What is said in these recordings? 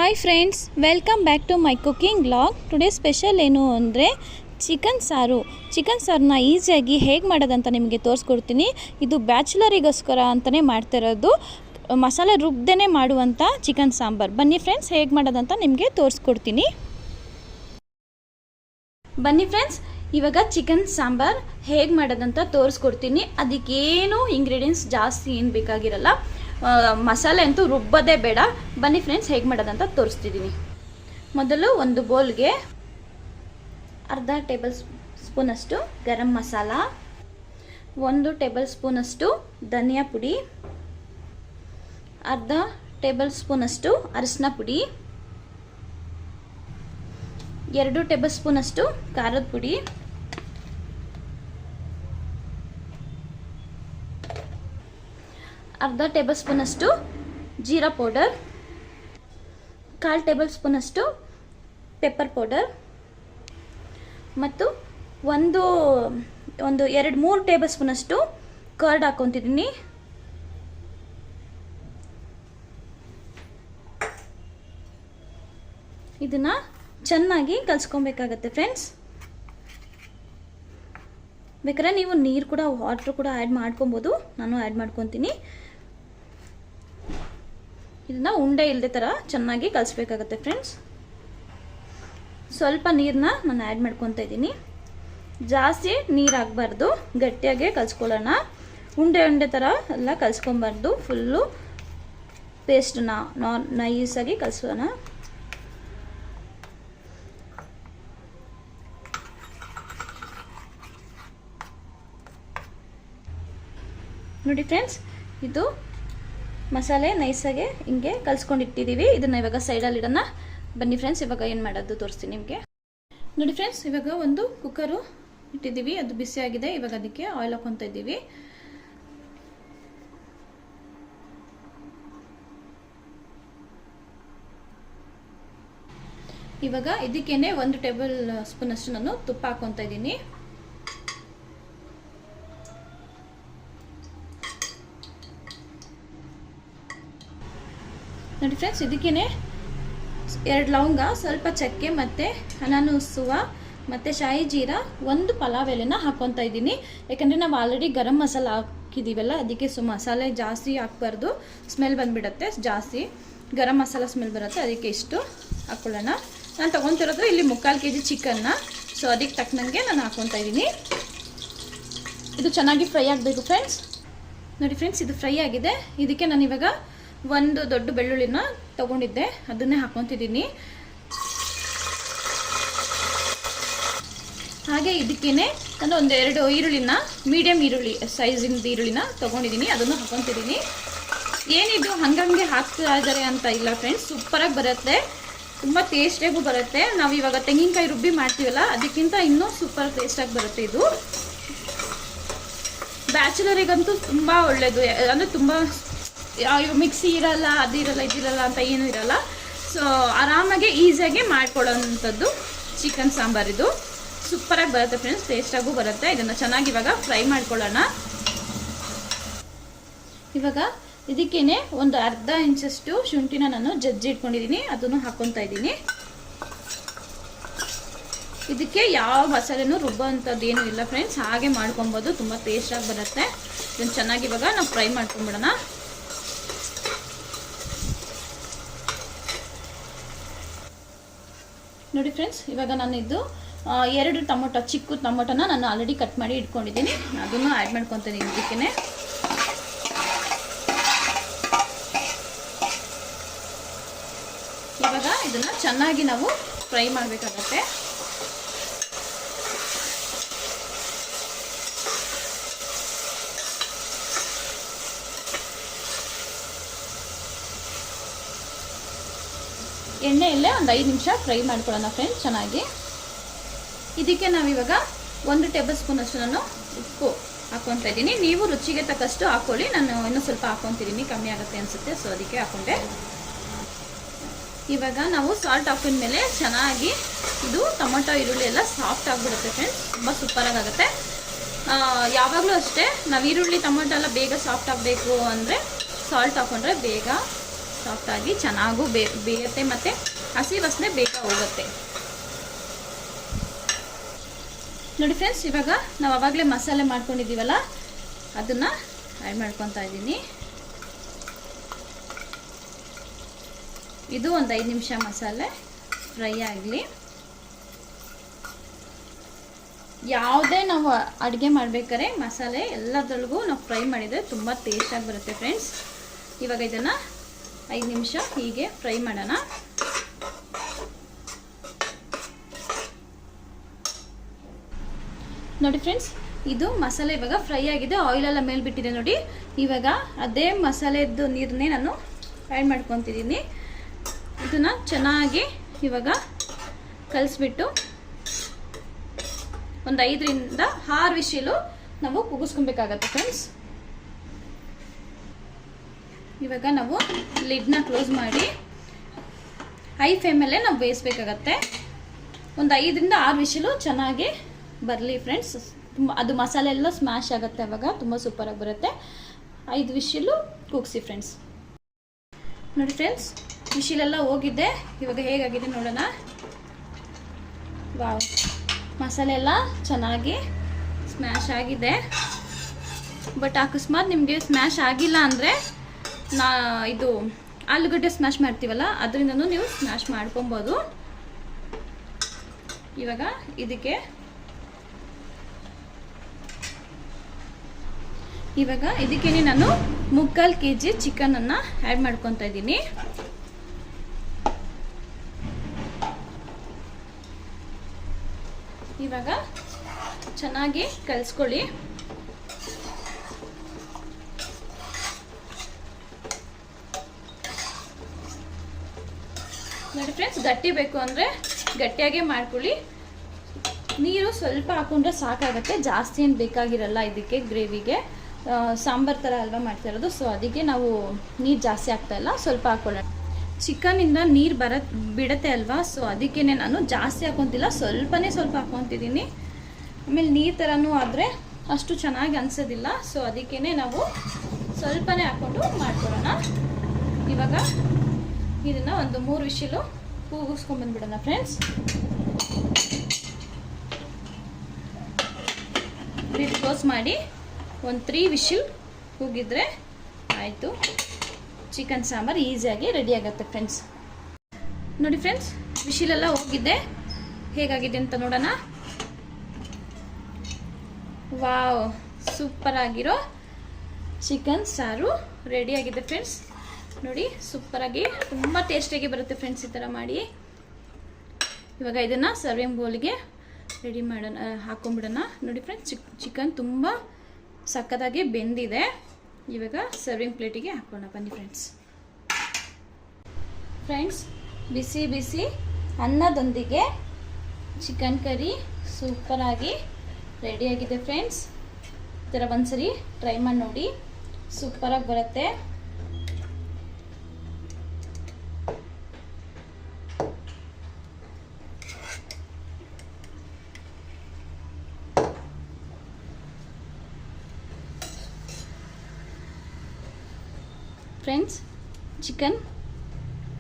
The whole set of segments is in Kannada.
Hi friends, welcome back to my cooking blog. Today special ಏನು ಅಂದರೆ ಚಿಕನ್ ಸಾರನ್ನ ಈಸಿಯಾಗಿ ಹೇಗೆ ಮಾಡೋದಂತ ನಿಮಗೆ ತೋರಿಸ್ಕೊಡ್ತೀನಿ. ಇದು ಬ್ಯಾಚುಲರಿಗೋಸ್ಕರ ಅಂತಲೇ ಮಾಡ್ತಿರೋದು, ಮಸಾಲೆ ರುಬ್ದೇ ಮಾಡುವಂಥ ಚಿಕನ್ ಸಾಂಬಾರು. ಬನ್ನಿ ಫ್ರೆಂಡ್ಸ್, ಹೇಗೆ ಮಾಡೋದಂತ ನಿಮಗೆ ತೋರಿಸ್ಕೊಡ್ತೀನಿ. ಬನ್ನಿ ಫ್ರೆಂಡ್ಸ್, ಇವಾಗ ಚಿಕನ್ ಸಾಂಬಾರು ಹೇಗೆ ಮಾಡೋದಂತ ತೋರಿಸ್ಕೊಡ್ತೀನಿ. ಅದಕ್ಕೇನು ಇಂಗ್ರೀಡಿಯೆಂಟ್ಸ್ ಜಾಸ್ತಿ ಏನು ಬೇಕಾಗಿರಲ್ಲ, ಮಸಾಲೆ ಅಂತೂ ರುಬ್ಬೋದೇ ಬೇಡ. ಬನ್ನಿ ಫ್ರೆಂಡ್ಸ್, ಹೇಗೆ ಮಾಡೋದಂತ ತೋರಿಸ್ತಿದ್ದೀನಿ. ಮೊದಲು ಒಂದು ಬೌಲ್ಗೆ ಅರ್ಧ ಟೇಬಲ್ ಸ್ಪೂನಷ್ಟು ಗರಂ ಮಸಾಲ, 1 ಟೇಬಲ್ ಸ್ಪೂನಷ್ಟು ಧನಿಯಾ ಪುಡಿ, ಅರ್ಧ ಟೇಬಲ್ ಸ್ಪೂನಷ್ಟು ಅರಿಶಿನ ಪುಡಿ, 2 ಟೇಬಲ್ ಸ್ಪೂನಷ್ಟು ಖಾರದ ಪುಡಿ, ಅರ್ಧ ಟೇಬಲ್ ಸ್ಪೂನಷ್ಟು ಜೀರಾ ಪೌಡರ್, 1/4 ಟೇಬಲ್ ಸ್ಪೂನಷ್ಟು ಪೆಪ್ಪರ್ ಪೌಡರ್ ಮತ್ತು ಒಂದು 2-3 ಟೇಬಲ್ ಸ್ಪೂನಷ್ಟು ಕರ್ಡ್ ಹಾಕೊತಿದ್ದೀನಿ. ಇದನ್ನ ಚೆನ್ನಾಗಿ ಕಲಿಸ್ಕೊಬೇಕಾಗತ್ತೆ ಫ್ರೆಂಡ್ಸ್. ಬೇಕಾದ್ರೆ ನೀವು ನೀರು ಕೂಡ, ವಾಟರ್ ಕೂಡ ಆ್ಯಡ್ ಮಾಡ್ಕೊಬೋದು. ನಾನು ಆ್ಯಡ್ ಮಾಡ್ಕೊತೀನಿ. ಇದನ್ನ ಉಂಡೆ ಇಲ್ಲದೆ ಥರ ಚೆನ್ನಾಗಿ ಕಲಿಸ್ಬೇಕಾಗತ್ತೆ ಫ್ರೆಂಡ್ಸ್. ಸ್ವಲ್ಪ ನೀರನ್ನ ನಾನು ಆ್ಯಡ್ ಮಾಡ್ಕೊತಾ ಇದ್ದೀನಿ. ಜಾಸ್ತಿ ನೀರು ಹಾಕಬಾರ್ದು, ಗಟ್ಟಿಯಾಗೆ ಕಲಿಸ್ಕೊಳ್ಳೋಣ. ಉಂಡೆ ಥರ ಎಲ್ಲ ಕಲಿಸ್ಕೊಬಾರ್ದು. ಫುಲ್ಲು ಪೇಸ್ಟನ್ನ ನೈಸಾಗಿ ಕಲಿಸೋಣ. ನೋಡಿ ಫ್ರೆಂಡ್ಸ್, ಇದು ಮಸಾಲೆ ನೈಸಾಗೆ ಹಿಂಗೆ ಕಲಿಸ್ಕೊಂಡಿಟ್ಟಿದ್ದೀವಿ. ಇದನ್ನು ಇವಾಗ ಸೈಡಲ್ಲಿ ಇಡೋಣ. ಬನ್ನಿ ಫ್ರೆಂಡ್ಸ್, ಇವಾಗ ಏನು ಮಾಡೋದು ತೋರಿಸ್ತೀನಿ ನಿಮಗೆ. ನೋಡಿ ಫ್ರೆಂಡ್ಸ್, ಇವಾಗ ಒಂದು ಕುಕ್ಕರು ಇಟ್ಟಿದ್ದೀವಿ, ಅದು ಬಿಸಿಯಾಗಿದೆ. ಇವಾಗ ಅದಕ್ಕೆ ಆಯಿಲ್ ಹಾಕ್ಕೊತಾ ಇದ್ದೀವಿ. ಇವಾಗ ಇದಕ್ಕೇನೆ 1 ಟೇಬಲ್ ಸ್ಪೂನ್ ಅಷ್ಟು ನಾನು ತುಪ್ಪ ಹಾಕ್ಕೊತಾ ಇದ್ದೀನಿ. ನೋಡಿ ಫ್ರೆಂಡ್ಸ್, ಇದಕ್ಕೇನೆ 2 ಲವಂಗ, ಸ್ವಲ್ಪ ಚಕ್ಕೆ ಮತ್ತು ಅನಾನೂಸುವ ಮತ್ತು ಶಾಯಿ ಜೀರಾ, 1 ಪಲಾವ್ ಎಲೆನ ಹಾಕ್ಕೊತಾ ಇದ್ದೀನಿ. ಯಾಕಂದರೆ ನಾವು ಆಲ್ರೆಡಿ ಗರಂ ಮಸಾಲ ಹಾಕಿದ್ದೀವಲ್ಲ, ಅದಕ್ಕೆ ಮಸಾಲೆ ಜಾಸ್ತಿ ಹಾಕ್ಬಾರ್ದು, ಸ್ಮೆಲ್ ಬಂದುಬಿಡುತ್ತೆ. ಜಾಸ್ತಿ ಗರಂ ಮಸಾಲ ಸ್ಮೆಲ್ ಬರುತ್ತೆ, ಅದಕ್ಕೆ ಇಷ್ಟು ಹಾಕ್ಕೊಳ್ಳೋಣ. ನಾನು ತೊಗೊತಿರೋದು ಇಲ್ಲಿ 3/4 kg ಚಿಕನ್ನ, ಸೊ ಅದಕ್ಕೆ ತಕ್ಕನಂಗೆ ನಾನು ಹಾಕ್ಕೊತಾ ಇದ್ದೀನಿ. ಇದು ಚೆನ್ನಾಗಿ ಫ್ರೈ ಆಗಬೇಕು ಫ್ರೆಂಡ್ಸ್. ನೋಡಿ ಫ್ರೆಂಡ್ಸ್, ಇದು ಫ್ರೈ ಆಗಿದೆ. ಇದಕ್ಕೆ ನಾನು ಇವಾಗ 1 ದೊಡ್ಡ ಬೆಳ್ಳುಳ್ಳಿನ ತೊಗೊಂಡಿದ್ದೆ, ಅದನ್ನೇ ಹಾಕ್ಕೊತಿದ್ದೀನಿ. ಹಾಗೆ ಇದಕ್ಕೇನೆ ನಾನು 1-2 ಈರುಳ್ಳಿನ, ಮೀಡಿಯಮ್ ಈರುಳ್ಳಿ ಸೈಜಿಂದ ಈರುಳ್ಳಿನ ತೊಗೊಂಡಿದ್ದೀನಿ, ಅದನ್ನು ಹಾಕ್ಕೊತಿದ್ದೀನಿ. ಏನಿದು ಹಂಗಂಗೆ ಹಾಕ್ತಾ ಇದ್ದಾರೆ ಅಂತ ಇಲ್ಲ ಫ್ರೆಂಡ್ಸ್, ಸೂಪರಾಗಿ ಬರುತ್ತೆ, ತುಂಬ ಟೇಸ್ಟಿಯಾಗೂ ಬರುತ್ತೆ. ನಾವು ಇವಾಗ ತೆಂಗಿನಕಾಯಿ ರುಬ್ಬಿ ಮಾಡ್ತೀವಲ್ಲ, ಅದಕ್ಕಿಂತ ಇನ್ನೂ ಸೂಪರ್ ಟೇಸ್ಟಾಗಿ ಬರುತ್ತೆ. ಇದು ಬ್ಯಾಚುಲರಿಗಂತೂ ತುಂಬ ಒಳ್ಳೆಯದು. ಅಂದರೆ ತುಂಬ ಮಿಕ್ಸಿ ಇರಲ್ಲ, ಅದಿರಲ್ಲ, ಇದಿರಲ್ಲ ಅಂತ ಏನೂ ಇರಲ್ಲ. ಸೊ ಆರಾಮಾಗಿ ಈಸಿಯಾಗಿ ಮಾಡ್ಕೊಳ್ಳೋವಂಥದ್ದು ಚಿಕನ್ ಸಾಂಬಾರು. ಇದು ಸೂಪರಾಗಿ ಬರುತ್ತೆ ಫ್ರೆಂಡ್ಸ್, ಟೇಸ್ಟಾಗೂ ಬರುತ್ತೆ. ಇದನ್ನು ಚೆನ್ನಾಗಿ ಇವಾಗ ಫ್ರೈ ಮಾಡ್ಕೊಳ್ಳೋಣ. ಇವಾಗ ಇದಕ್ಕೇನೆ 1/2 ಇಂಚಷ್ಟು ಶುಂಠಿನ ನಾನು ಜಜ್ಜಿ ಇಟ್ಕೊಂಡಿದ್ದೀನಿ, ಅದನ್ನು ಹಾಕ್ಕೊತಾ ಇದ್ದೀನಿ. ಇದಕ್ಕೆ ಯಾವ ಮಸಾಲೆನೂ ರುಬ್ಬೋ ಅಂಥದ್ದು ಏನೂ ಇಲ್ಲ ಫ್ರೆಂಡ್ಸ್, ಹಾಗೆ ಮಾಡ್ಕೊಬೋದು, ತುಂಬ ಟೇಸ್ಟಾಗಿ ಬರುತ್ತೆ. ಇದನ್ನು ಚೆನ್ನಾಗಿ ಇವಾಗ ನಾವು ಫ್ರೈ ಮಾಡ್ಕೊಂಬಿಡೋಣ. ನೋಡಿ ಫ್ರೆಂಡ್ಸ್, ಇವಾಗ ನಾನು ಇದು 2 ಟೊಮೊಟೊ, ಚಿಕ್ಕ ಟೊಮೊಟೊನ ನಾನು ಆಲ್ರೆಡಿ ಕಟ್ ಮಾಡಿ ಇಟ್ಕೊಂಡಿದ್ದೀನಿ, ಅದನ್ನು ಆ್ಯಡ್ ಮಾಡ್ಕೊತೀನಿ ಇದಕ್ಕೆ. ಇವಾಗ ಇದನ್ನು ಚೆನ್ನಾಗಿ ನಾವು ಫ್ರೈ ಮಾಡಬೇಕಾಗತ್ತೆ. ಎಣ್ಣೆಯಲ್ಲೇ ಒಂದು 5 ನಿಮಿಷ ಫ್ರೈ ಮಾಡ್ಕೊಳ್ಳೋಣ ಫ್ರೆಂಡ್ಸ್ ಚೆನ್ನಾಗಿ. ಇದಕ್ಕೆ ನಾವಿವಾಗ 1 ಟೇಬಲ್ ಸ್ಪೂನ್ ಅಷ್ಟು ನಾನು ಉಪ್ಪು ಹಾಕ್ಕೊತಾ ಇದ್ದೀನಿ. ನೀವು ರುಚಿಗೆ ತಕ್ಕಷ್ಟು ಹಾಕ್ಕೊಳ್ಳಿ, ನಾನು ಇನ್ನೂ ಸ್ವಲ್ಪ ಹಾಕ್ಕೊತಿದ್ದೀನಿ, ಕಮ್ಮಿ ಆಗುತ್ತೆ ಅನಿಸುತ್ತೆ, ಸೊ ಅದಕ್ಕೆ ಹಾಕ್ಕೊಂಡೆ. ಇವಾಗ ನಾವು ಸಾಲ್ಟ್ ಹಾಕಿದ ಮೇಲೆ ಚೆನ್ನಾಗಿ ಇದು ಟೊಮೊಟೊ ಈರುಳ್ಳಿ ಎಲ್ಲ ಸಾಫ್ಟ್ ಆಗಿಬಿಡುತ್ತೆ ಫ್ರೆಂಡ್ಸ್, ತುಂಬ ಸೂಪರಾಗಿ ಆಗುತ್ತೆ. ಯಾವಾಗಲೂ ಅಷ್ಟೇ, ನಾವು ಈರುಳ್ಳಿ ಟೊಮೊಟೊ ಎಲ್ಲ ಬೇಗ ಸಾಫ್ಟ್ ಆಗಬೇಕು ಅಂದರೆ ಸಾಲ್ಟ್ ಹಾಕ್ಕೊಂಡ್ರೆ ಬೇಗ ಸಾಫ್ಟಾಗಿ ಚೆನ್ನಾಗೂ ಬೇಯುತ್ತೆ ಮತ್ತು ಹಸಿ ವಾಸನೆ ಬೇಗ ಹೋಗುತ್ತೆ. ನೋಡಿ ಫ್ರೆಂಡ್ಸ್, ಇವಾಗ ನಾವು ಆವಾಗಲೇ ಮಸಾಲೆ ಮಾಡ್ಕೊಂಡಿದ್ದೀವಲ್ಲ ಅದನ್ನು ಆ್ಯಡ್ ಮಾಡ್ಕೊತಾ ಇದ್ದೀನಿ. ಇದು ಒಂದು 5 ನಿಮಿಷ ಮಸಾಲೆ ಫ್ರೈ ಆಗಲಿ. ಯಾವುದೇ ನಾವು ಅಡುಗೆ ಮಾಡಬೇಕಾದ್ರೆ ಮಸಾಲೆ ಎಲ್ಲದರೊಳಗೂ ನಾವು ಫ್ರೈ ಮಾಡಿದರೆ ತುಂಬ ಟೇಸ್ಟಾಗಿ ಬರುತ್ತೆ ಫ್ರೆಂಡ್ಸ್. ಇವಾಗ ಇದನ್ನು 5 ನಿಮಿಷ ಹೀಗೆ ಫ್ರೈ ಮಾಡೋಣ. ನೋಡಿ ಫ್ರೆಂಡ್ಸ್, ಇದು ಮಸಾಲೆ ಇವಾಗ ಫ್ರೈ ಆಗಿದೆ, ಆಯಿಲೆಲ್ಲ ಮೇಲೆ ಬಿಟ್ಟಿದೆ ನೋಡಿ. ಇವಾಗ ಅದೇ ಮಸಾಲೆದ್ದು ನೀರನ್ನೇ ನಾನು ಆ್ಯಡ್ ಮಾಡ್ಕೊತಿದ್ದೀನಿ. ಇದನ್ನು ಚೆನ್ನಾಗಿ ಇವಾಗ ಕಲಿಸ್ಬಿಟ್ಟು ಒಂದು 5ರಿಂದ 6 ವಿಶಿಲು ನಾವು ಕೂಗಿಸ್ಕೊಬೇಕಾಗತ್ತೆ ಫ್ರೆಂಡ್ಸ್. ಇವಾಗ ನಾವು ಲಿಡ್ನ ಕ್ಲೋಸ್ ಮಾಡಿ ಹೈ ಫ್ಲೇಮಲ್ಲೇ ನಾವು ಬೇಯಿಸ್ಬೇಕಾಗತ್ತೆ. ಒಂದು 5ರಿಂದ 6 ವಿಶಿಲು ಚೆನ್ನಾಗಿ ಬರಲಿ ಫ್ರೆಂಡ್ಸ್. ತುಂಬ ಅದು ಮಸಾಲೆ ಎಲ್ಲ ಸ್ಮ್ಯಾಶ್ ಆಗುತ್ತೆ, ಅವಾಗ ತುಂಬ ಸೂಪರಾಗಿ ಬರುತ್ತೆ. 5 ವಿಶಿಲು ಕೂಗಿಸಿ ಫ್ರೆಂಡ್ಸ್. ನೋಡಿ ಫ್ರೆಂಡ್ಸ್, ವಿಶಿಲೆಲ್ಲ ಹೋಗಿದೆ. ಇವಾಗ ಹೇಗಾಗಿದೆ ನೋಡೋಣ. ವಾವ್, ಮಸಾಲೆ ಎಲ್ಲ ಚೆನ್ನಾಗಿ ಸ್ಮ್ಯಾಶ್ ಆಗಿದೆ. ಬಟ್ ಅಕಸ್ಮಾತ್ ನಿಮಗೆ ಸ್ಮ್ಯಾಶ್ ಆಗಿಲ್ಲ ಅಂದರೆ ಇದು ಆಲೂಗಡ್ಡೆ ಸ್ಮ್ಯಾಶ್ ಮಾಡ್ತೀವಲ್ಲ ಅದರಿಂದನೂ ನೀವು ಸ್ಮ್ಯಾಶ್ ಮಾಡ್ಕೊಬೋದು. ಇವಾಗ ಇದಕ್ಕೇನೆ ನಾನು 3/4 kg ಚಿಕನನ್ನು ಆ್ಯಡ್ ಮಾಡ್ಕೊತಾ ಇದ್ದೀನಿ. ಇವಾಗ ಚೆನ್ನಾಗಿ ಕಲಿಸ್ಕೊಳ್ಳಿ. ನೋಡಿ ಫ್ರೆಂಡ್ಸ್, ಗಟ್ಟಿ ಬೇಕು ಅಂದರೆ ಗಟ್ಟಿಯಾಗೇ ಮಾಡ್ಕೊಳ್ಳಿ. ನೀರು ಸ್ವಲ್ಪ ಹಾಕೊಂಡ್ರೆ ಸಾಕಾಗುತ್ತೆ, ಜಾಸ್ತಿ ಏನು ಬೇಕಾಗಿರಲ್ಲ ಇದಕ್ಕೆ. ಗ್ರೇವಿಗೆ ಸಾಂಬಾರು ಥರ ಅಲ್ವಾ ಮಾಡ್ತಿರೋದು, ಸೊ ಅದಕ್ಕೆ ನಾವು ನೀರು ಜಾಸ್ತಿ ಆಗ್ತಾಯಿಲ್ಲ, ಸ್ವಲ್ಪ ಹಾಕೊಳ್ಳೋಣ. ಚಿಕನಿಂದ ನೀರು ಬಿಡುತ್ತೆ ಅಲ್ವಾ, ಸೊ ಅದಕ್ಕೇ ನಾನು ಜಾಸ್ತಿ ಹಾಕೊತಿಲ್ಲ, ಸ್ವಲ್ಪ ಹಾಕೊತಿದ್ದೀನಿ. ಆಮೇಲೆ ನೀರು ಥರನೂ ಆದರೆ ಅಷ್ಟು ಚೆನ್ನಾಗಿ ಅನಿಸೋದಿಲ್ಲ, ಸೊ ಅದಕ್ಕೇ ನಾವು ಸ್ವಲ್ಪನೇ ಹಾಕ್ಕೊಂಡು ಮಾಡ್ಕೊಳ್ಳೋಣ. ಇವಾಗ ಇದನ್ನು ಒಂದು 3 ವಿಶಿಲು ಕೂಗಿಸ್ಕೊಂಡ್ಬಂದ್ಬಿಡೋಣ ಫ್ರೆಂಡ್ಸ್. ಲಿಡ್ ಕ್ಲೋಸ್ ಮಾಡಿ ಒಂದು 3 ವಿಶಿಲ್ ಕೂಗಿದ್ರೆ ಆಯಿತು, ಚಿಕನ್ ಸಾಂಬಾರು ಈಸಿಯಾಗಿ ರೆಡಿ ಆಗುತ್ತೆ ಫ್ರೆಂಡ್ಸ್. ನೋಡಿ ಫ್ರೆಂಡ್ಸ್, ವಿಶಿಲೆಲ್ಲ ಹೋಗಿದೆ, ಹೇಗಾಗಿದೆ ಅಂತ ನೋಡೋಣ. ವಾವ್, ಸೂಪರ್ ಆಗಿರೋ ಚಿಕನ್ ಸಾರು ರೆಡಿಯಾಗಿದೆ ಫ್ರೆಂಡ್ಸ್. ನೋಡಿ, ಸೂಪರಾಗಿ ತುಂಬ ಟೇಸ್ಟಿಯಾಗಿ ಬರುತ್ತೆ ಫ್ರೆಂಡ್ಸ್ ಈ ಥರ ಮಾಡಿ. ಇವಾಗ ಇದನ್ನು ಸರ್ವಿಂಗ್ ಬೌಲ್ಗೆ ರೆಡಿ ಮಾಡೋಣ, ಹಾಕೊಂಡ್ಬಿಡೋಣ. ನೋಡಿ ಫ್ರೆಂಡ್ಸ್, ಚಿಕನ್ ತುಂಬ ಸಕ್ಕತ್ತಾಗಿ ಬೆಂದಿದೆ. ಇವಾಗ ಸರ್ವಿಂಗ್ ಪ್ಲೇಟಿಗೆ ಹಾಕೋಣ ಬನ್ನಿ ಫ್ರೆಂಡ್ಸ್. ಬಿಸಿ ಬಿಸಿ ಅನ್ನದೊಂದಿಗೆ ಚಿಕನ್ ಕರಿ ಸೂಪರಾಗಿ ರೆಡಿಯಾಗಿದೆ ಫ್ರೆಂಡ್ಸ್. ಈ ಥರ ಒಂದ್ಸರಿ ಟ್ರೈ ಮಾಡಿ ನೋಡಿ, ಸೂಪರಾಗಿ ಬರುತ್ತೆ. Friends, chicken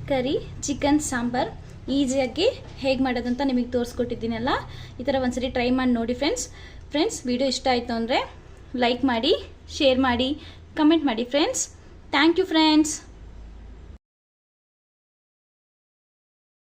curry, chicken sambar ಈಸಿಯಾಗಿ ಹೇಗೆ ಮಾಡೋದಂತ ನಿಮಗೆ ತೋರಿಸ್ಕೊಟ್ಟಿದ್ದೀನಲ್ಲ, ಈ ಥರ ಒಂದ್ಸರಿ ಟ್ರೈ ಮಾಡಿ ನೋಡಿ ಫ್ರೆಂಡ್ಸ್. ವಿಡಿಯೋ ಇಷ್ಟ ಆಯಿತು ಅಂದರೆ ಲೈಕ್ ಮಾಡಿ, ಶೇರ್ ಮಾಡಿ, ಕಮೆಂಟ್ ಮಾಡಿ ಫ್ರೆಂಡ್ಸ್. Thank you friends.